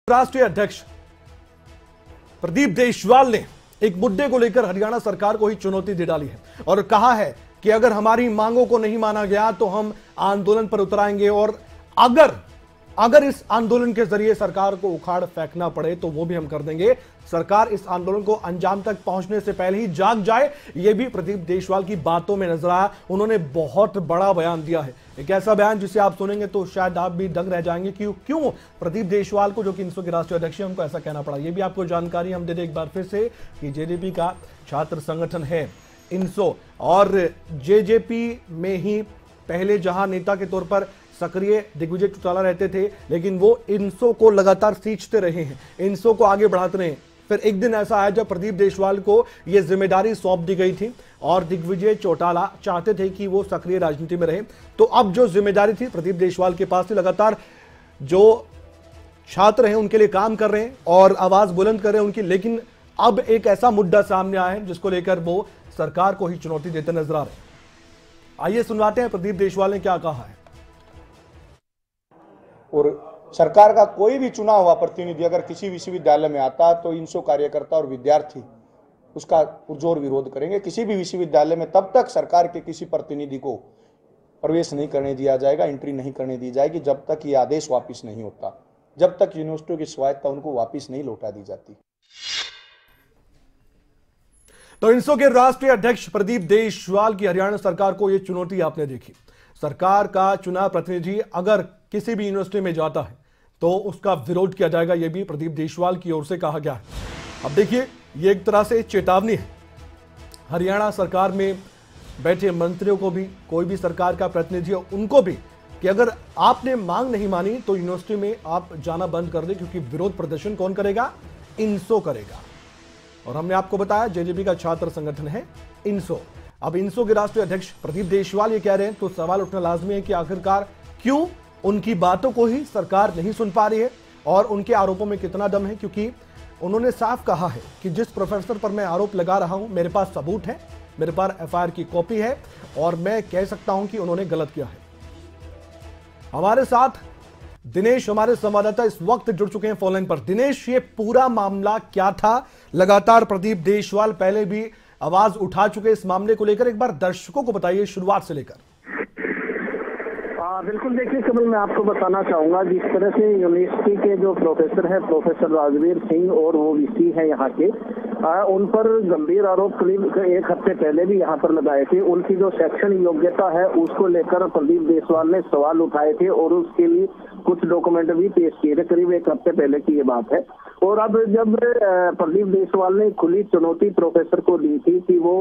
राष्ट्रीय अध्यक्ष प्रदीप देशवाल ने एक मुद्दे को लेकर हरियाणा सरकार को ही चुनौती दे डाली है और कहा है कि अगर हमारी मांगों को नहीं माना गया तो हम आंदोलन पर उतर आएंगे और अगर इस आंदोलन के जरिए सरकार को उखाड़ फेंकना पड़े तो वो भी हम कर देंगे। सरकार इस आंदोलन को अंजाम तक पहुंचने से पहले ही जाग जाए, ये भी प्रदीप देशवाल की बातों में नजर आया। उन्होंने बहुत बड़ा बयान दिया है, एक ऐसा बयान जिसे आप सुनेंगे तो शायद आप भी दंग रह जाएंगे कि क्यों प्रदीप देशवाल को, जो कि इंसो के राष्ट्रीय अध्यक्ष हैं, उनको ऐसा कहना पड़ा। ये भी आपको जानकारी हम दे दें एक बार फिर से कि जेजेपी का छात्र संगठन है इंसो और जेजेपी में ही पहले जहां नेता के तौर पर सक्रिय दिग्विजय चौटाला रहते थे, लेकिन वो इंसो को लगातार सींचते रहे हैं, इंसो को आगे बढ़ाते रहे। फिर एक दिन ऐसा आया जब प्रदीप देशवाल को यह जिम्मेदारी सौंप दी गई थी और दिग्विजय चौटाला चाहते थे कि वो सक्रिय राजनीति में रहे। तो अब जो जिम्मेदारी थी प्रदीप देशवाल के पास थी, लगातार जो छात्र हैं उनके लिए काम कर रहे हैं और आवाज बुलंद कर रहे हैं उनकी, लेकिन अब एक ऐसा मुद्दा सामने आया है जिसको लेकर वो सरकार को ही चुनौती देते नजर आ रहे हैं। आइए सुनवाते हैं प्रदीप देशवाल ने क्या कहा है। और सरकार का कोई भी चुना हुआ प्रतिनिधि अगर किसी विश्वविद्यालय में आता तो इंसो कार्यकर्ता और विद्यार्थी उसका पुरजोर विरोध करेंगे। किसी भी विश्वविद्यालय में तब तक सरकार के किसी प्रतिनिधि को प्रवेश नहीं करने दिया जाएगा, एंट्री नहीं करने दी जाएगी जब तक ये आदेश वापस नहीं होता, जब तक यूनिवर्सिटियों की स्वायत्तता उनको वापस नहीं लौटा दी जाती। तो इंसो के राष्ट्रीय अध्यक्ष प्रदीप देशवाल की हरियाणा सरकार को यह चुनौती आपने देखी। सरकार का चुना प्रतिनिधि अगर किसी भी यूनिवर्सिटी में जाता है तो उसका विरोध किया जाएगा, यह भी प्रदीप देशवाल की ओर से कहा गया है। अब देखिए, यह एक तरह से चेतावनी है हरियाणा सरकार में बैठे मंत्रियों को भी, कोई भी सरकार का प्रतिनिधि हो उनको भी, कि अगर आपने मांग नहीं मानी तो यूनिवर्सिटी में आप जाना बंद कर दें, क्योंकि विरोध प्रदर्शन कौन करेगा? इंसो करेगा। और हमने आपको बताया जेजेपी का छात्र संगठन है इंसो। अब इंसो के राष्ट्रीय अध्यक्ष प्रदीप देशवाल ये कह रहे हैं तो सवाल उठना लाजमी है कि आखिरकार क्यों उनकी बातों को ही सरकार नहीं सुन पा रही है और उनके आरोपों में कितना दम है, क्योंकि उन्होंने साफ कहा है कि जिस प्रोफेसर पर मैं आरोप लगा रहा हूं मेरे पास सबूत है, मेरे पास एफआईआर की कॉपी है और मैं कह सकता हूं कि उन्होंने गलत किया है। हमारे साथ दिनेश, हमारे संवाददाता, इस वक्त जुड़ चुके हैं फोनलाइन पर। दिनेश, ये पूरा मामला क्या था? लगातार प्रदीप देशवाल पहले भी आवाज उठा चुके इस मामले को लेकर, एक बार दर्शकों को बताइए शुरुआत से लेकर। बिल्कुल, देखिए कमल, मैं आपको बताना चाहूंगा जिस तरह से यूनिवर्सिटी के जो प्रोफेसर है, प्रोफेसर राजवीर सिंह और वो वीसी है यहाँ के, उन पर गंभीर आरोप करीब एक हफ्ते पहले भी यहाँ पर लगाए थे। उनकी जो शैक्षणिक योग्यता है उसको लेकर प्रदीप देशवाल ने सवाल उठाए थे और उसके लिए कुछ डॉक्यूमेंट भी पेश किए थे। करीब एक हफ्ते पहले की ये बात है। और अब जब प्रदीप देशवाल ने खुली चुनौती प्रोफेसर को दी थी कि वो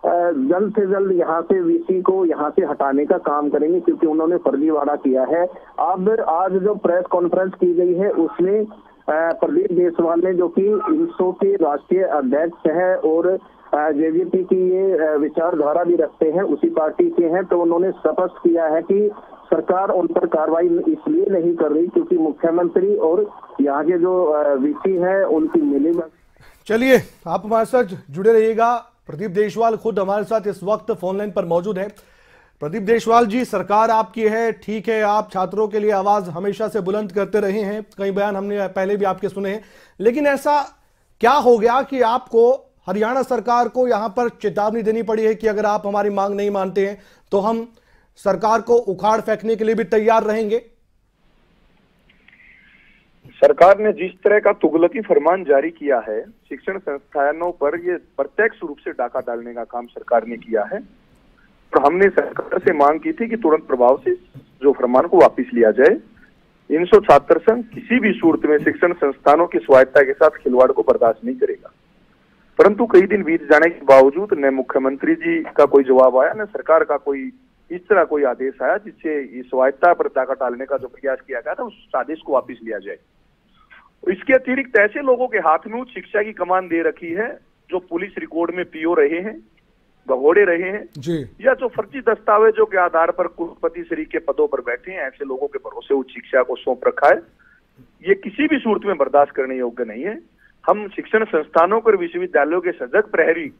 जल्द से जल्द यहाँ से वीसी को यहाँ से हटाने का काम करेंगे क्योंकि उन्होंने फर्जीवाड़ा किया है। अब आज जो प्रेस कॉन्फ्रेंस की गई है उसमें प्रदीप देशवाल ने, जो कि इंसो के राष्ट्रीय अध्यक्ष है और जेजेपी की ये विचारधारा भी रखते हैं, उसी पार्टी के हैं, तो उन्होंने स्पष्ट किया है कि सरकार उन पर कार्रवाई इसलिए नहीं कर रही क्योंकि मुख्यमंत्री और यहाँ के जो वीसी है उनकी मिलीभगत। चलिए, आप हमारे साथ जुड़े रहिएगा। प्रदीप देशवाल खुद हमारे साथ इस वक्त फोनलाइन पर मौजूद है। प्रदीप देशवाल जी, सरकार आपकी है, ठीक है, आप छात्रों के लिए आवाज हमेशा से बुलंद करते रहे हैं, कई बयान हमने पहले भी आपके सुने हैं, लेकिन ऐसा क्या हो गया कि आपको हरियाणा सरकार को यहां पर चेतावनी देनी पड़ी है कि अगर आप हमारी मांग नहीं मानते हैं तो हम सरकार को उखाड़ फेंकने के लिए भी तैयार रहेंगे? सरकार ने जिस तरह का तुगलकी फरमान जारी किया है, शिक्षण संस्थानों पर ये प्रत्यक्ष रूप से डाका डालने का काम सरकार ने किया है। और हमने सरकार से मांग की थी कि तुरंत प्रभाव से जो फरमान को वापस लिया जाए। इंसो छात्र संघ किसी भी सूरत में शिक्षण संस्थानों की स्वायत्तता के साथ खिलवाड़ को बर्दाश्त नहीं करेगा। परंतु कई दिन बीत जाने के बावजूद न मुख्यमंत्री जी का कोई जवाब आया, न सरकार का कोई इस तरह कोई आदेश आया जिससे स्वायत्तता पर डाका डालने का जो प्रयास किया गया था उस आदेश को वापस लिया जाए। इसके अतिरिक्त ऐसे लोगों के हाथ में उच्च शिक्षा की कमान दे रखी है जो पुलिस रिकॉर्ड में पीओ रहे हैं, भगोड़े रहे हैं जी, या जो फर्जी दस्तावेजों के आधार पर कुलपति श्री के पदों पर बैठे हैं, ऐसे लोगों के भरोसे उच्च शिक्षा को सौंप रखा है। ये किसी भी सूरत में बर्दाश्त करने योग्य नहीं है। हम शिक्षण संस्थानों और विश्वविद्यालयों के सजग प्रहरी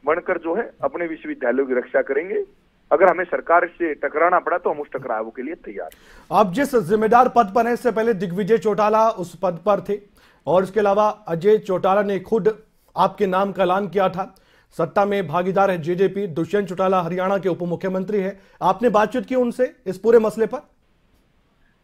बनकर जो है अपने विश्वविद्यालयों की रक्षा करेंगे। अगर हमें सरकार से टकराना पड़ा तो हम उस टकराव के लिए तैयार हैं। आप जिस जिम्मेदार पद पर हैं, इससे पहले दिग्विजय चौटाला उस पद पर थे और इसके अलावा अजय चौटाला ने खुद आपके नाम का ऐलान किया था। सत्ता में भागीदार है जेजेपी, दुष्यंत चौटाला हरियाणा के उप मुख्यमंत्री है। आपने बातचीत की उनसे इस पूरे मसले पर?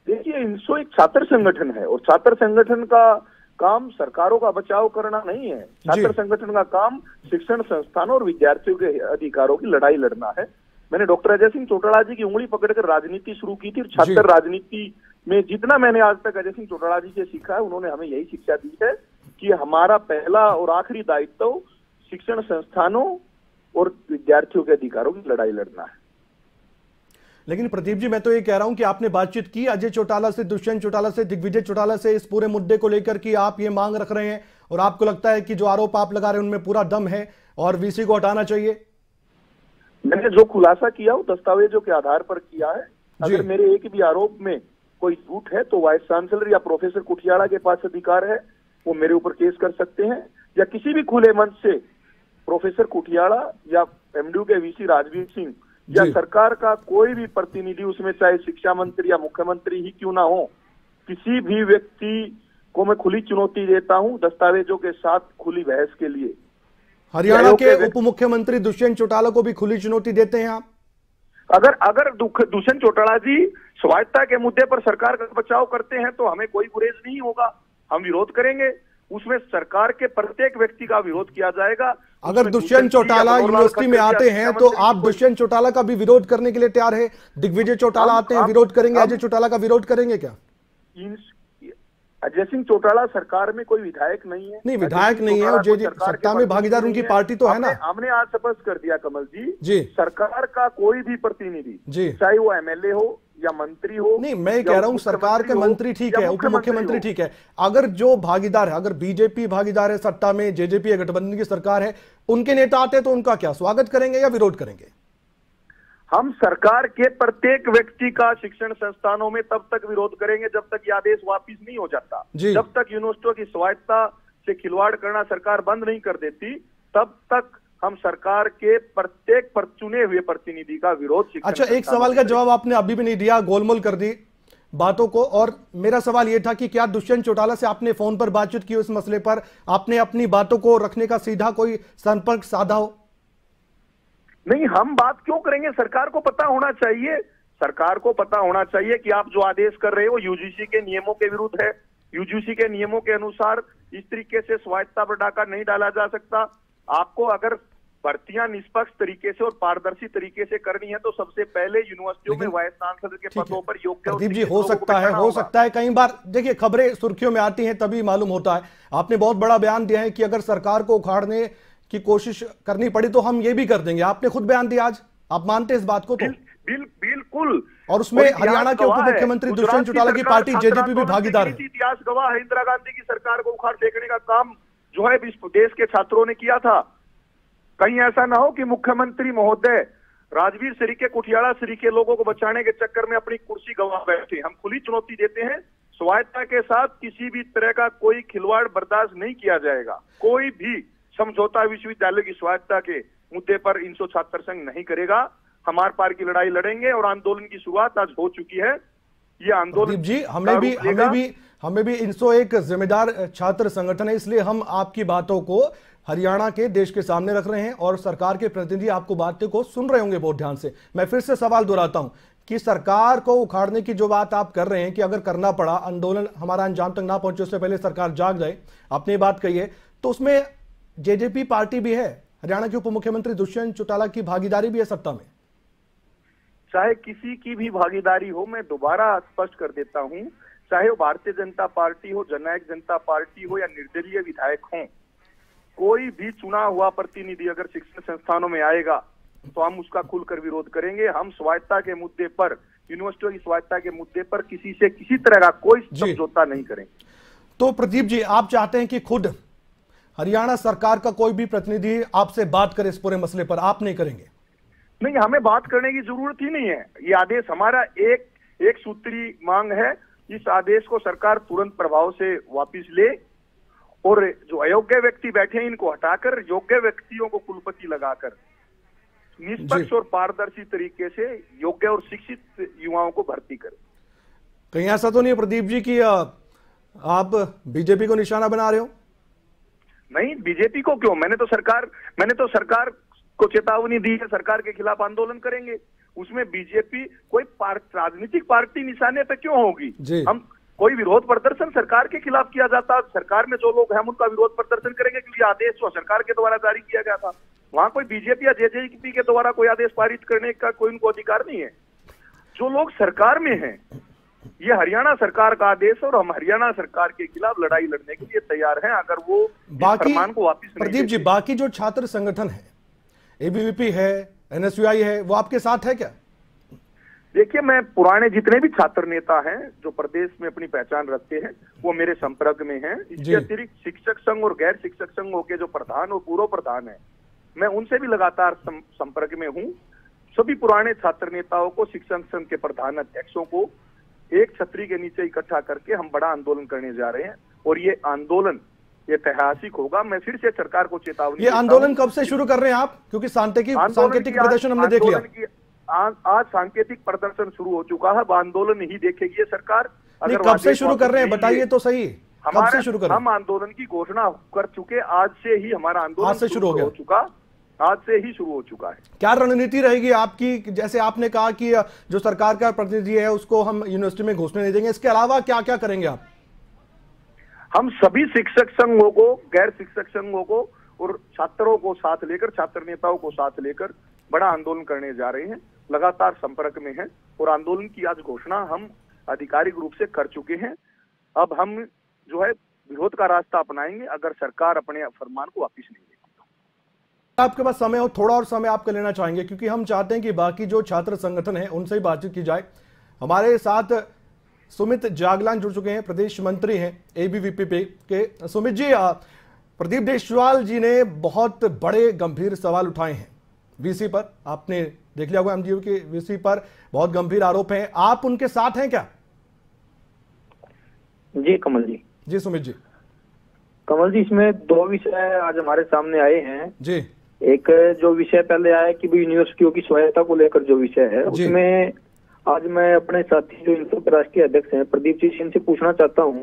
देखिए, इंसो एक छात्र संगठन है और छात्र संगठन का काम सरकारों का बचाव करना नहीं है। छात्र संगठन का काम शिक्षण संस्थानों और विद्यार्थियों के अधिकारों की लड़ाई लड़ना है। मैंने डॉक्टर अजय सिंह चौटाला जी की उंगली पकड़कर राजनीति शुरू की थी। छात्र राजनीति में जितना मैंने आज तक अजय सिंह चौटाला जी से सीखा है, उन्होंने हमें यही शिक्षा दी है कि हमारा पहला और आखिरी दायित्व शिक्षण संस्थानों और विद्यार्थियों के अधिकारों की लड़ाई लड़ना है। लेकिन प्रदीप जी, मैं तो ये कह रहा हूं कि आपने बातचीत की अजय चौटाला से, दुष्यंत चौटाला से, दिग्विजय चौटाला से इस पूरे मुद्दे को लेकर कि आप ये मांग रख रहे हैं और आपको लगता है कि जो आरोप आप लगा रहे हैं उनमें पूरा दम है और वीसी को हटाना चाहिए? मैंने जो खुलासा किया वो दस्तावेजों के आधार पर किया है। अगर मेरे एक भी आरोप में कोई झूठ है तो वाइस चांसलर या प्रोफेसर कुठियाड़ा के पास अधिकार है, वो मेरे ऊपर केस कर सकते हैं, या किसी भी खुले मंच से प्रोफेसर कुठियाड़ा या एमडीयू के वीसी राजवीर सिंह या सरकार का कोई भी प्रतिनिधि, उसमें चाहे शिक्षा मंत्री या मुख्यमंत्री ही क्यों ना हो, किसी भी व्यक्ति को मैं खुली चुनौती देता हूं दस्तावेजों के साथ खुली बहस के लिए। हरियाणा के उप मुख्यमंत्री दुष्यंत चौटाला को भी खुली चुनौती देते हैं आप? अगर दुष्यंत चौटाला जी स्वायत्ता के मुद्दे पर सरकार का बचाव करते हैं तो हमें कोई गुरेज नहीं होगा, हम विरोध करेंगे। उसमें सरकार के प्रत्येक व्यक्ति का विरोध किया जाएगा। अगर दुष्यंत चौटाला यूनिवर्सिटी में आते हैं तो आप दुष्यंत चौटाला का भी विरोध करने के लिए तैयार है? दिग्विजय चौटाला आते हैं, विरोध करेंगे, अजय चौटाला का विरोध करेंगे क्या? अजय सिंह चौटाला सरकार में कोई विधायक नहीं है। नहीं, विधायक नहीं है और सत्ता में भागीदार उनकी पार्टी तो है ना। हमने आज स्पष्ट कर दिया कमल जी, सरकार का कोई भी प्रतिनिधि, चाहे वो एमएलए हो या मंत्री हो। नहीं, मैं कह रहा हूं सरकार के मंत्री ठीक है, उप मुख्यमंत्री ठीक है, अगर जो भागीदार है, अगर बीजेपी भागीदार है सत्ता में, जेजेपी या गठबंधन की सरकार है, उनके नेता आते तो उनका क्या स्वागत करेंगे या विरोध करेंगे? हम सरकार के प्रत्येक व्यक्ति का शिक्षण संस्थानों में तब तक विरोध करेंगे जब तक ये आदेश वापिस नहीं हो जाता। जब तक यूनिवर्सिटियों की स्वायत्ता से खिलवाड़ करना सरकार बंद नहीं कर देती, तब तक हम सरकार के प्रत्येक चुने हुए प्रतिनिधि का विरोध। अच्छा, एक सवाल का जवाब आपने अभी भी नहीं दिया, गोलमोल कर दी बातों को। और मेरा सवाल यह था कि क्या दुष्यंत चौटाला से आपने फोन पर बातचीत की इस मसले पर? आपने अपनी बातों को रखने का सीधा कोई संपर्क साधा हो? नहीं, हम बात क्यों करेंगे? सरकार को पता होना चाहिए, सरकार को पता होना चाहिए कि आप जो आदेश कर रहे हो यूजीसी के नियमों के विरुद्ध है। यूजीसी के नियमों के अनुसार इस तरीके से स्वायत्ता पर डाका नहीं डाला जा सकता। आपको अगर भर्तियां निष्पक्ष तरीके से और पारदर्शी तरीके से करनी है तो सबसे पहले यूनिवर्सिटियों में वाइस चांसलर के पदों पर योग्य। प्रदीप जी, हो सकता है कई बार देखिए खबरें सुर्खियों में आती हैं तभी मालूम होता है। आपने बहुत बड़ा बयान दिया है कि अगर सरकार को उखाड़ने की कोशिश करनी पड़ी तो हम ये भी कर देंगे। आपने खुद बयान दिया आज, आप मानते हैं इस बात को? तो बिल्कुल, और उसमें हरियाणा के उप मुख्यमंत्री दुष्यंत चौटाला की पार्टी जेजेपी भी भागीदार है। इतिहास गवाह है, इंदिरा गांधी की सरकार को उखाड़ फेंकने का काम जो है देश के छात्रों ने किया था। कहीं ऐसा ना हो कि मुख्यमंत्री महोदय राजवीर सरीके, कुठियाड़ा सरीके लोगों को बचाने के चक्कर में अपनी कुर्सी गंवा बैठे। हम खुली चुनौती देते हैं, स्वायत्ता के साथ किसी भी तरह का कोई खिलवाड़ बर्दाश्त नहीं किया जाएगा। कोई भी समझौता विश्वविद्यालय की स्वायत्ता के मुद्दे पर इंसो छात्र संघ नहीं करेगा। हमारे पार की लड़ाई लड़ेंगे और आंदोलन की शुरुआत आज हो चुकी है। ये आंदोलन जी, हमें भी इंसो एक जिम्मेदार छात्र संगठन है, इसलिए हम आपकी बातों को हरियाणा के देश के सामने रख रहे हैं और सरकार के प्रतिनिधि आपको बातों को सुन रहे होंगे बहुत ध्यान से। मैं फिर से सवाल दोहराता हूं कि सरकार को उखाड़ने की जो बात आप कर रहे हैं कि अगर करना पड़ा, आंदोलन हमारा अंजाम तक ना पहुंचे उससे पहले सरकार जाग जाए, आपने बात कही है, तो उसमें जेजेपी पार्टी भी है, हरियाणा के उप मुख्यमंत्री दुष्यंत चौटाला की भागीदारी भी है सत्ता में। चाहे किसी की भी भागीदारी हो, मैं दोबारा स्पष्ट कर देता हूं, चाहे वो भारतीय जनता पार्टी हो, जननायक जनता पार्टी हो या निर्दलीय विधायक हो, कोई भी चुना हुआ प्रतिनिधि अगर शिक्षण संस्थानों में आएगा तो हम उसका खुलकर विरोध करेंगे। हम स्वायत्ता के मुद्दे पर, यूनिवर्सिटियों की स्वायत्ता के मुद्दे पर किसी से किसी तरह का कोई समझौता नहीं करेंगे। तो प्रदीप जी, आप चाहते हैं कि खुद हरियाणा सरकार का कोई भी प्रतिनिधि आपसे बात करे इस पूरे मसले पर, आप नहीं करेंगे? नहीं, हमें बात करने की जरूरत ही नहीं है। ये आदेश हमारा एक सूत्री मांग है। इस आदेश को सरकार तुरंत प्रभाव से वापस ले और जो अयोग्य व्यक्ति बैठे हैं इनको हटाकर योग्य व्यक्तियों को कुलपति लगाकर निष्पक्ष और पारदर्शी तरीके से योग्य और शिक्षित युवाओं को भर्ती करें। कहीं ऐसा तो नहीं है प्रदीप जी कि आप बीजेपी को निशाना बना रहे हो? नहीं, बीजेपी को क्यों? मैंने तो सरकार को चेतावनी दी है, सरकार के खिलाफ आंदोलन करेंगे। उसमें बीजेपी कोई राजनीतिक पार्टी निशाने पे क्यों होगी? हम कोई विरोध प्रदर्शन सरकार के खिलाफ किया जाता, सरकार में जो लोग हैं हम उनका विरोध प्रदर्शन करेंगे, क्योंकि आदेश जो सरकार के द्वारा जारी किया गया था, वहां कोई बीजेपी या जेजेपी के द्वारा कोई आदेश पारित करने का कोई उनको अधिकार नहीं है। जो लोग सरकार में हैं, ये हरियाणा सरकार का आदेश और हम हरियाणा सरकार के खिलाफ लड़ाई लड़ने के लिए तैयार हैं। अगर वो फरमान को वापस नहीं प्रदीप जी, बाकी जो छात्र संगठन है, एबीवीपी है, एनएसयूआई है, वो आपके साथ है क्या? देखिए, मैं पुराने जितने भी छात्र नेता हैं जो प्रदेश में अपनी पहचान रखते हैं वो मेरे संपर्क में हैं। इसके अतिरिक्त शिक्षक संघ और गैर शिक्षक संघों के जो प्रधान और पूर्व प्रधान हैं, मैं उनसे भी लगातार संपर्क में हूं। सभी पुराने छात्र नेताओं को, शिक्षक संघ के प्रधान अध्यक्षों को एक छतरी के नीचे इकट्ठा करके हम बड़ा आंदोलन करने जा रहे हैं और ये आंदोलन ऐतिहासिक होगा। मैं फिर से सरकार को चेतावनी, ये आंदोलन कब से शुरू कर रहे हैं आप? क्योंकि सांकेतिक प्रदर्शन हमने देख लिया। आज सांकेतिक प्रदर्शन शुरू हो चुका है, अब आंदोलन ही देखेगी ये सरकार। अगर कब से शुरू कर रहे हैं बताइए तो सही, कब से शुरू कर रहे हैं? हम आंदोलन की घोषणा कर चुके, आज से ही हमारा आंदोलन आज से शुरू हो चुका, आज से ही शुरू हो चुका है। क्या रणनीति रहेगी आपकी? जैसे आपने कहा कि जो सरकार का प्रतिनिधि है उसको हम यूनिवर्सिटी में घुसने नहीं देंगे, इसके अलावा क्या क्या करेंगे आप? हम सभी शिक्षक संघों को, गैर शिक्षक संघों को और छात्रों को साथ लेकर, छात्र नेताओं को साथ लेकर बड़ा आंदोलन करने जा रहे हैं। लगातार संपर्क में हैं और आंदोलन की आज घोषणा हम आधिकारिक रूप से कर चुके हैं। अब हम जो है विरोध का रास्ता अपनाएंगे अगर सरकार अपने फरमान को वापस नहीं लेती। आपके पास समय हो, थोड़ा और समय आपका लेना चाहेंगे क्योंकि हम चाहते हैं कि बाकी जो छात्र संगठन है उनसे ही बातचीत की जाए। हमारे साथ सुमित जागलान जुड़ चुके हैं, प्रदेश मंत्री हैं एबीवीपी के। सुमित जी, प्रदीप देशवाल जी ने बहुत बड़े गंभीर सवाल उठाए हैं वीसी पर। आपने देख लिया होगा, एमडीयू के वीसी पर बहुत गंभीर आरोप हैं, आप उनके साथ हैं क्या? जी कमल जी। जी सुमित जी। कमल जी, इसमें दो विषय आज हमारे सामने आए हैं जी। एक जो विषय पहले आया कि यूनिवर्सिटियों की स्वायत्ता को लेकर जो विषय है, उसमें आज मैं अपने साथी जो इनके राष्ट्रीय अध्यक्ष हैं प्रदीप जी सिंह से पूछना चाहता हूं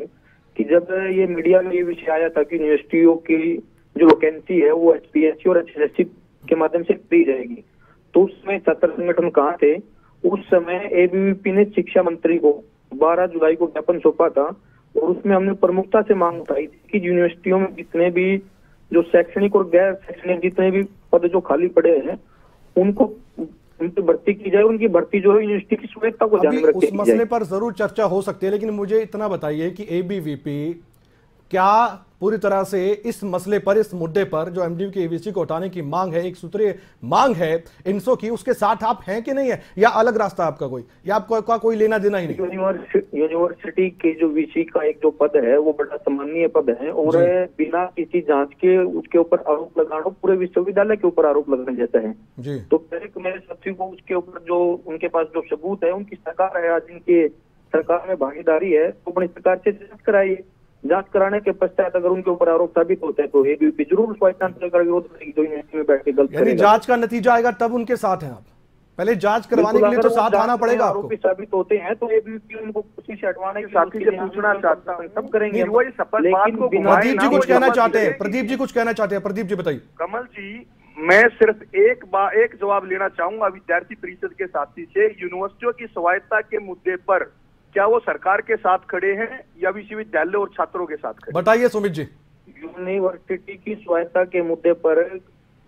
कि जब ये मीडिया में ये विषय आया था कि यूनिवर्सिटियों की जो वैकेंसी है वो एचपीएससी और एचएससी के माध्यम से दी जाएगी, तो उसमें छात्र संगठन कहाँ थे? उस समय एबीवीपी ने शिक्षा मंत्री को 12 जुलाई को ज्ञापन सौंपा था और उसमें हमने प्रमुखता से मांग उठाई थी कि यूनिवर्सिटियों में जितने भी जो शैक्षणिक और गैर शैक्षणिक जितने भी पद जो खाली पड़े हैं उनको उनकी भर्ती की जाए। उनकी भर्ती जो है यूनिवर्सिटी की स्वायत्ता को ध्यान में रख के उस मसले पर जरूर चर्चा हो सकती है, लेकिन मुझे इतना बताइए कि एबीवीपी क्या पूरी तरह से इस मसले पर, इस मुद्दे पर जो एमडीयू के एवीसी को हटाने की मांग है, एक सूत्रीय मांग है इनसो की, उसके साथ आप हैं कि नहीं है, या अलग रास्ता आपका कोई, या आपका कोई लेना देना ही नहीं? यूनिवर्सिटी के जो वीसी का एक जो पद है वो बड़ा सम्मानीय पद है और बिना किसी जांच के उसके ऊपर आरोप लगाना पूरे विश्वविद्यालय के ऊपर आरोप लगाने जैसा है जी। तो पहले मेरे साथी को उसके ऊपर जो उनके पास जो सबूत है, उनकी सरकार है, आज इनके सरकार में भागीदारी है, तो अपनी सरकार से जांच कराइए। जांच कराने के पश्चात अगर उनके ऊपर आरोप साबित होते हैं तो एबीवीपी जरूर स्वायत्ता का विरोध करेगी, जो यूनिवर्सिटी में बैठ के गलत करेगा। जांच का नतीजा आएगा तब उनके साथ हैं आप? पहले जांच करवाने के लिए तो साथ आना पड़ेगा आपको। आरोपी साबित होते हैं तो एबीवीपी उनको कुर्सी से हटवाने के साथी से पूछना चाहता हूं, सब करेंगे। प्रदीप जी कुछ कहना चाहते हैं, प्रदीप जी कुछ कहना चाहते हैं, प्रदीप जी बताइए। कमल जी, मैं सिर्फ एक जवाब लेना चाहूंगा विद्यार्थी परिषद के साथी से। यूनिवर्सिटियों की स्वायत्ता के मुद्दे पर क्या वो सरकार के साथ खड़े हैं या विश्वविद्यालय और छात्रों के साथ खड़े? बताइए सुमित जी। यूनिवर्सिटी की स्वायत्ता के मुद्दे पर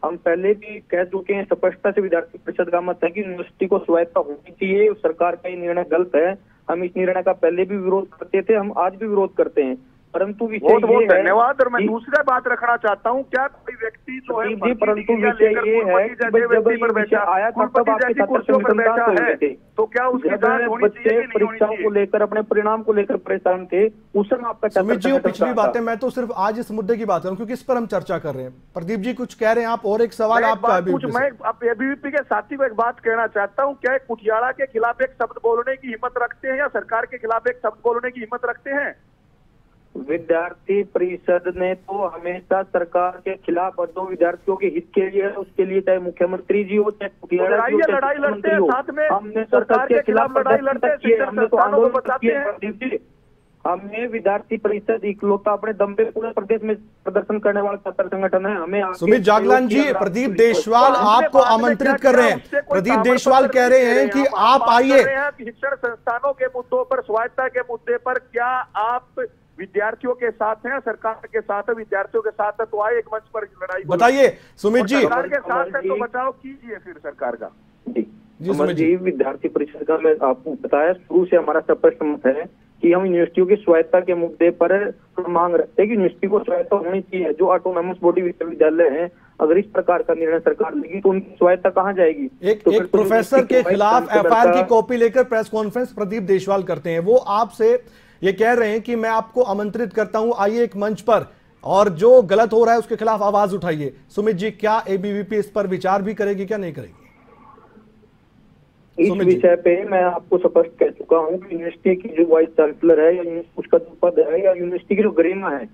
हम पहले भी कह चुके हैं, स्पष्टता से विद्यार्थी परिषद का मत है कि यूनिवर्सिटी को स्वायत्ता होनी चाहिए। सरकार का ये निर्णय गलत है। हम इस निर्णय का पहले भी विरोध करते थे, हम आज भी विरोध करते हैं, परंतु बहुत धन्यवाद। और मैं दूसरा बात रखना चाहता हूँ, क्या कोई व्यक्ति जो है परंतु विषय ये है कि जब विषय आया था तब आपके छात्र संगठन थे, तो क्या उसकी जांच होनी चाहिए? परीक्षाओं को लेकर, अपने परिणाम को लेकर परेशान थे, उस समय आपका सुमित जी पिछली बातें, मैं तो सिर्फ आज इस मुद्दे की बात करूं क्योंकि इस पर हम चर्चा कर रहे हैं। प्रदीप जी कुछ कह रहे हैं आप, और एक सवाल आपका। मैं एबीवीपी के साथी को एक बात कहना चाहता हूँ, क्या कुठियाड़ा के खिलाफ एक शब्द बोलने की हिम्मत रखते हैं या सरकार के खिलाफ एक शब्द बोलने की हिम्मत रखते हैं? विद्यार्थी परिषद ने तो हमेशा सरकार के खिलाफ और जो विद्यार्थियों के हित के लिए है उसके लिए, चाहे मुख्यमंत्री जी हो चाहे लड़ाई लड़ते हैं साथ में, हमने सरकार के खिलाफ लड़ाई लड़ते हैं, हमने तो आंदोलन बताते हैं। हमें विद्यार्थी परिषद इकलौता अपने दम पे पूरे प्रदेश में प्रदर्शन करने वाला छात्र संगठन है। हमें सुमित जागलान जी, प्रदीप देशवाल आपको आमंत्रित कर रहे हैं। प्रदीप देशवाल कह रहे हैं कि आप आइए। शिक्षण संस्थानों के मुद्दों पर, स्वायत्तता के मुद्दे पर क्या आप विद्यार्थियों के साथ हैं, सरकार के साथ है, विद्यार्थियों के साथ है, तो आए एक मंच पर लड़ाई बताइए सुमित जी। सरकार के साथ है तो बचाव कीजिए फिर सरकार का। जी विद्यार्थी परिषद का मैं आपको बताया, शुरू से हमारा स्पष्ट मत है कि हम यूनिवर्सिटियों की स्वायत्तता के मुद्दे पर मांग रखते हैं कि यूनिवर्सिटी को स्वायत्तता होनी चाहिए। जो ऑटोनॉमस बॉडी विश्वविद्यालय है, अगर इस प्रकार का निर्णय सरकार लेगी तो उनकी स्वायत्तता कहाँ जाएगी? एक प्रोफेसर के खिलाफ एफआईआर की कॉपी लेकर प्रेस कॉन्फ्रेंस प्रदीप देशवाल करते हैं। वो आपसे ये कह रहे हैं कि मैं आपको आमंत्रित करता हूं, आइए एक मंच पर और जो गलत हो रहा है उसके खिलाफ आवाज उठाइए। सुमित जी, क्या एबीवीपी इस पर विचार भी करेगी, क्या नहीं करेगी? इस विषय पे मैं आपको स्पष्ट कह चुका हूँ कि यूनिवर्सिटी की जो वाइस चांसलर है या उसका जो पद है या यूनिवर्सिटी की जो गरिमा है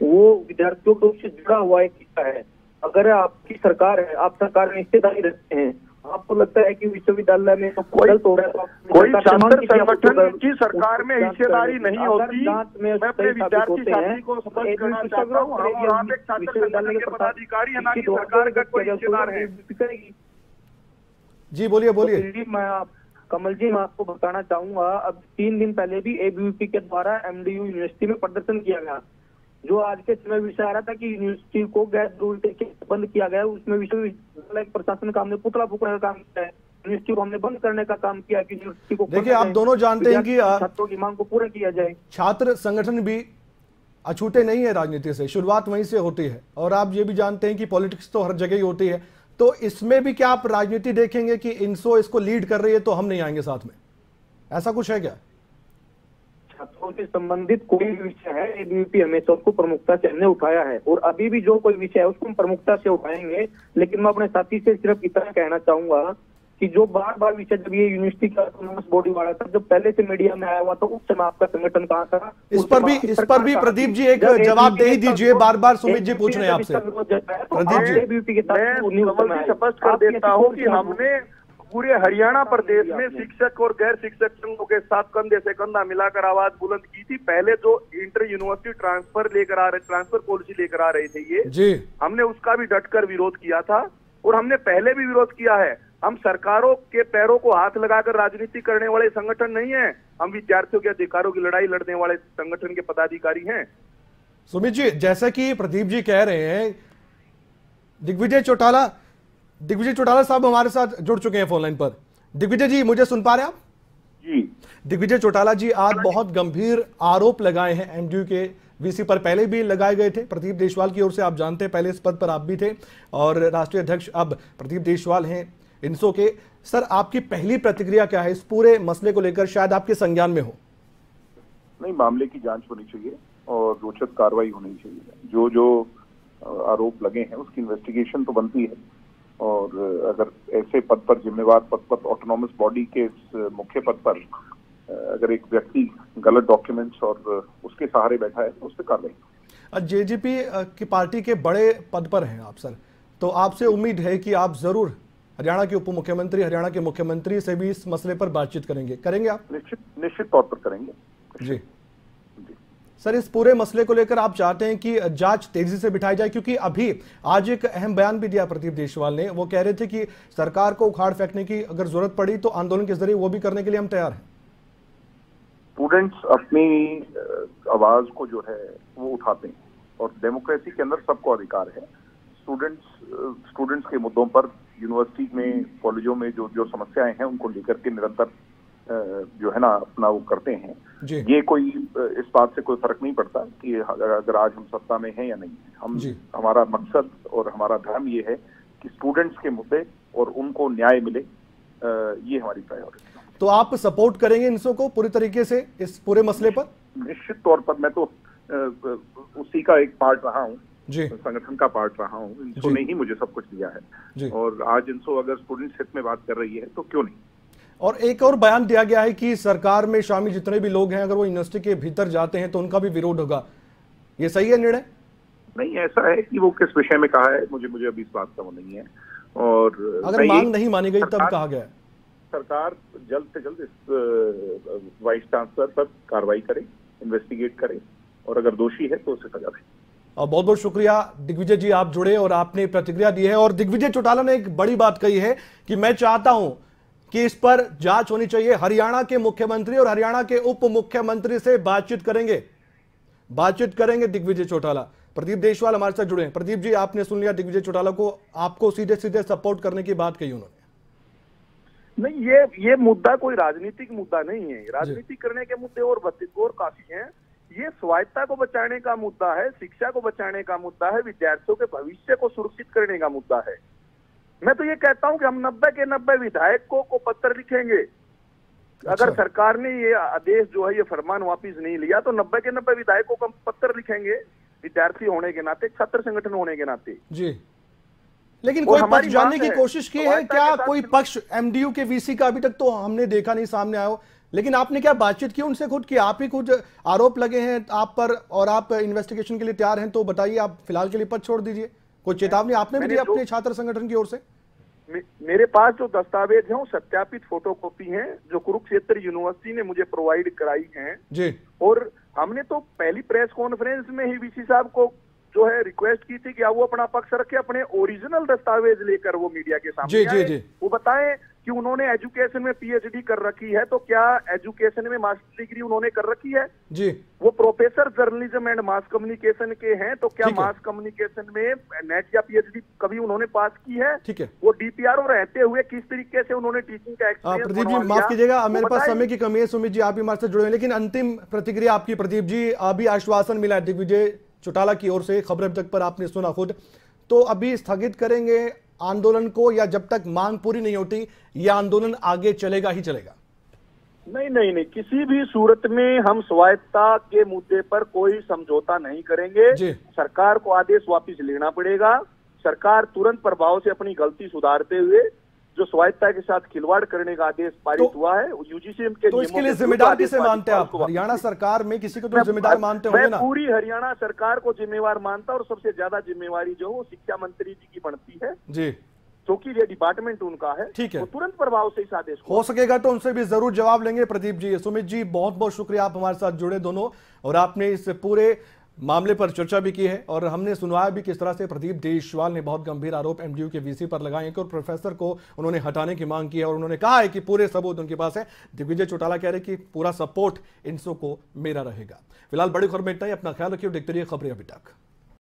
वो विद्यार्थियों को उससे जुड़ा हुआ एक हिस्सा है। अगर आपकी सरकार है, आप सरकार में हिस्सेदारी रखते हैं, आपको लगता है कि विश्वविद्यालय में तो गलत हो रहा है, तो कोई छात्र संगठन की सरकार में हिस्सेदारी नहीं होती। मैं अपने विद्यार्थी साथी को स्पष्ट करना चाहता हूँ, हम वहाँ पे छात्र संगठन के पदाधिकारी है, ना कि सरकार का कोई हिस्सेदार है। जी बोलिए बोलिए। कमल जी, मैं आपको बताना चाहूंगा, अब 3 दिन पहले भी एबीवीपी के द्वारा एमडीयू यूनिवर्सिटी में प्रदर्शन किया गया। जो आज के समय विषय आ रहा था कि यूनिवर्सिटी को गैर जरूरी बंद किया गया, उसमें विश्वविद्यालय प्रशासन का हमने पुतला फूकने का काम किया है, यूनिवर्सिटी को हमने बंद करने का काम किया कि यूनिवर्सिटी को। देखिए, आप दोनों जानते हैं कि छात्रों की मांग को पूरा किया जाए। छात्र संगठन भी अछूते नहीं है राजनीति से, शुरुआत वहीं से होती है और आप ये भी जानते हैं कि पॉलिटिक्स तो हर जगह ही होती है। तो इसमें भी क्या आप राजनीति देखेंगे कि इनसो इसको लीड कर रही है तो हम नहीं आएंगे साथ में, ऐसा कुछ है क्या? छात्रों से संबंधित कोई भी विषय है, एबीवीपी हमेशा उसको प्रमुखता से हमने उठाया है और अभी भी जो कोई विषय है उसको हम प्रमुखता से उठाएंगे। लेकिन मैं अपने साथी से सिर्फ इतना कहना चाहूंगा कि जो बार बार विषय, जब ये यूनिवर्सिटी का ऑटोनॉमस बॉडी वाला था, जब पहले से मीडिया में आया हुआ तो उस समय आपका संगठन कहाँ था? इस पर भी प्रदीप जी एक जवाब दे ही दीजिए। बार बार सुमित जी पूछ रहे हैं आपसे। प्रदीप जी, एबीवीपी के साथ स्पष्ट कर देता हूँ कि हमने पूरे हरियाणा प्रदेश में शिक्षक और गैर शिक्षक संघों के साथ कंधे से कंधा मिलाकर आवाज बुलंद की थी। पहले जो इंटर यूनिवर्सिटी ट्रांसफर पॉलिसी लेकर आ रहे थे ये जी, हमने उसका भी डटकर विरोध किया था और हमने पहले भी विरोध किया है। हम सरकारों के पैरों को हाथ लगाकर राजनीति करने वाले संगठन नहीं है, हम विद्यार्थियों के अधिकारों की लड़ाई लड़ने वाले संगठन के पदाधिकारी हैं। सुमित जी, जैसा कि प्रदीप जी कह रहे हैं, दिग्विजय चौटाला साहब हमारे साथ जुड़ चुके हैं फोन लाइन पर। दिग्विजय जी, मुझे सुन पा रहे हैं आप? जी। दिग्विजय चौटाला जी, आज बहुत गंभीर आरोप लगाए हैं एमडीयू के वीसी पर, पहले भी लगाए गए थे प्रदीप देशवाल की ओर से, आप जानते हैं, पहले इस पद पर आप भी थे और राष्ट्रीय अध्यक्ष अब प्रदीप देशवाल हैं इनसो के। सर, आपकी पहली प्रतिक्रिया क्या है इस पूरे मसले को लेकर? शायद आपके संज्ञान में हो। नहीं, मामले की जांच होनी चाहिए और रोचक कार्रवाई होनी चाहिए। जो जो आरोप लगे हैं उसकी इन्वेस्टिगेशन तो बनती है और अगर ऐसे पद पर, जिम्मेवार पद पर, ऑटोनॉमस बॉडी के इस मुख्य पद पर अगर एक व्यक्ति गलत डॉक्यूमेंट्स और उसके सहारे बैठा है तो उस पर कार्रवाई। जेजेपी की पार्टी के बड़े पद पर हैं आप सर, तो आपसे उम्मीद है कि आप जरूर हरियाणा के उप मुख्यमंत्री, हरियाणा के मुख्यमंत्री से भी इस मसले पर बातचीत करेंगे आप? निश्चित तौर पर करेंगे जी। सर, इस पूरे मसले को लेकर आप चाहते हैं कि जांच तेजी से बिठाई जाए, क्योंकि अभी आज एक अहम बयान भी दिया प्रदीप देशवाल ने। वो कह रहे थे कि सरकार को उखाड़ फेंकने की अगर जरूरत पड़ी तो आंदोलन के जरिए वो भी करने के लिए हम तैयार हैं। स्टूडेंट्स अपनी आवाज को जो है वो उठाते हैं और डेमोक्रेसी के अंदर सबको अधिकार है। स्टूडेंट्स के मुद्दों पर यूनिवर्सिटी में, कॉलेजों में जो समस्याएं हैं उनको लेकर के निरंतर जो है ना अपना वो करते हैं। ये कोई इस बात से कोई फर्क नहीं पड़ता कि अगर आज हम सत्ता में हैं या नहीं है। हमारा मकसद और हमारा धर्म ये है कि स्टूडेंट्स के मुद्दे और उनको न्याय मिले, ये हमारी प्रायोरिटी है। तो आप सपोर्ट करेंगे इनसो को पूरी तरीके से इस पूरे मसले पर? निश्चित तौर पर। मैं तो उसी का एक पार्ट रहा हूँ, संगठन का पार्ट रहा हूँ। इनसो ने ही मुझे सब कुछ दिया है और आज इनसो अगर स्टूडेंट्स हित में बात कर रही है तो क्यों नहीं। और एक और बयान दिया गया है कि सरकार में शामिल जितने भी लोग हैं अगर वो यूनिवर्सिटी के भीतर जाते हैं तो उनका भी विरोध होगा। ये सही है निर्णय? नहीं, ऐसा है कि वो किस विषय में कहा है, मुझे अभी इस बात का वो नहीं है। और अगर मांग नहीं मानी गई तब कहा गया है सरकार जल्द से जल्द इस वाइस चांसलर पर कार्रवाई करे, इन्वेस्टिगेट करे, और अगर दोषी है तो उसे सजा दे। और बहुत बहुत शुक्रिया दिग्विजय जी, आप जुड़े और आपने प्रतिक्रिया दी है। और दिग्विजय चौटाला ने एक बड़ी बात कही है कि मैं चाहता हूं कि इस पर जांच होनी चाहिए। हरियाणा के मुख्यमंत्री और हरियाणा के उप मुख्यमंत्री से बातचीत करेंगे दिग्विजय चौटाला। प्रदीप देशवाल हमारे साथ जुड़े हैं। प्रदीप जी, आपने सुन लिया दिग्विजय चौटाला को, आपको सीधे सीधे सपोर्ट करने की बात कही उन्होंने। नहीं, ये मुद्दा कोई राजनीतिक मुद्दा नहीं है। राजनीतिक करने के मुद्दे और काफी हैं। ये स्वायत्ता को बचाने का मुद्दा है, शिक्षा को बचाने का मुद्दा है, विद्यार्थियों के भविष्य को सुरक्षित करने का मुद्दा है। मैं तो ये कहता हूं कि हम 90 के 90 विधायकों को पत्र लिखेंगे। अगर सरकार ने ये आदेश जो है, ये फरमान वापिस नहीं लिया, तो 90 के 90 विधायकों को पत्र लिखेंगे, विद्यार्थी होने के नाते, छात्र संगठन होने के नाते जी। लेकिन कोई पक्ष जानने की कोशिश की है क्या? कोई पक्ष एमडीयू के वीसी का अभी तक तो हमने देखा नहीं सामने आया हो, लेकिन आपने क्या बातचीत की उनसे खुद की? आप ही खुद आरोप लगे हैं आप पर और आप इन्वेस्टिगेशन के लिए तैयार हैं, तो बताइए, आप फिलहाल के लिए पद छोड़ दीजिए। कोई चेतावनी आपने भी दी अपने छात्र संगठन की ओर से? मेरे पास जो दस्तावेज हैं वो सत्यापित फोटोकॉपी हैं, जो कुरुक्षेत्र यूनिवर्सिटी ने मुझे प्रोवाइड कराई हैं जी। और हमने तो पहली प्रेस कॉन्फ्रेंस में ही वीसी साहब को जो है रिक्वेस्ट की थी कि वो अपना पक्ष रखे, अपने ओरिजिनल दस्तावेज लेकर वो मीडिया के सामने आए, वो बताएं कि उन्होंने एजुकेशन में पीएचडी कर रखी है, तो क्या एजुकेशन में मास्टर डिग्री उन्होंने कर रखी है जी? वो professor journalism and mass communication के हैं, तो क्या मास कम्युनिकेशन में नेट या पीएचडी कभी उन्होंने पास की है? ठीक है। वो डीपीआरओ रहते हुए किस तरीके से उन्होंने टीचिंग का एक्सपीरियंस? प्रदीप जी माफ कीजिएगा, मेरे पास समय की कमी है। सुमित जी आप भी हमारे साथ जुड़े हैं, लेकिन अंतिम प्रतिक्रिया आपकी प्रदीप जी। अभी आश्वासन मिला है दिग्विजय चौटाला की ओर से, खबर अब तक पर आपने सुना खुद, तो अभी स्थगित करेंगे आंदोलन को, या जब तक मांग पूरी नहीं होती यह आंदोलन आगे चलेगा ही चलेगा? नहीं, किसी भी सूरत में हम स्वायत्ता के मुद्दे पर कोई समझौता नहीं करेंगे। सरकार को आदेश वापस लेना पड़ेगा। सरकार तुरंत प्रभाव से अपनी गलती सुधारते हुए जो स्वायत्ता के साथ खिलवाड़ करने का आदेश पारित हुआ है, यूजीसी के तो इसके लिए जिम्मेदार किसे मानते हैं आप? हरियाणा सरकार में किसी को तो जिम्मेदार मानते होंगे ना? मैं पूरी हरियाणा सरकार को जिम्मेवार मानता, और सबसे ज्यादा जिम्मेवारी जो है शिक्षा मंत्री जी की बनती है जी, क्योंकि ये डिपार्टमेंट उनका है। ठीक है, तो तुरंत प्रभाव से इस आदेश हो सकेगा तो उनसे भी जरूर जवाब लेंगे। प्रदीप जी, सुमित जी, बहुत बहुत शुक्रिया, आप हमारे साथ जुड़े दोनों, और आपने इस पूरे मामले पर चर्चा भी की है, और हमने सुनवाया भी किस तरह से प्रदीप देशवाल ने बहुत गंभीर आरोप एमडीयू के वीसी पर लगाए हैं और प्रोफेसर को उन्होंने हटाने की मांग की है, और उन्होंने कहा है कि पूरे सबूत उनके पास है। दिग्विजय चौटाला कह रहे कि पूरा सपोर्ट इन सबको मेरा रहेगा। फिलहाल बड़ी खबर में इतना ही। अपना ख्याल रखिए, देखते रहिए खबरें अभी तक।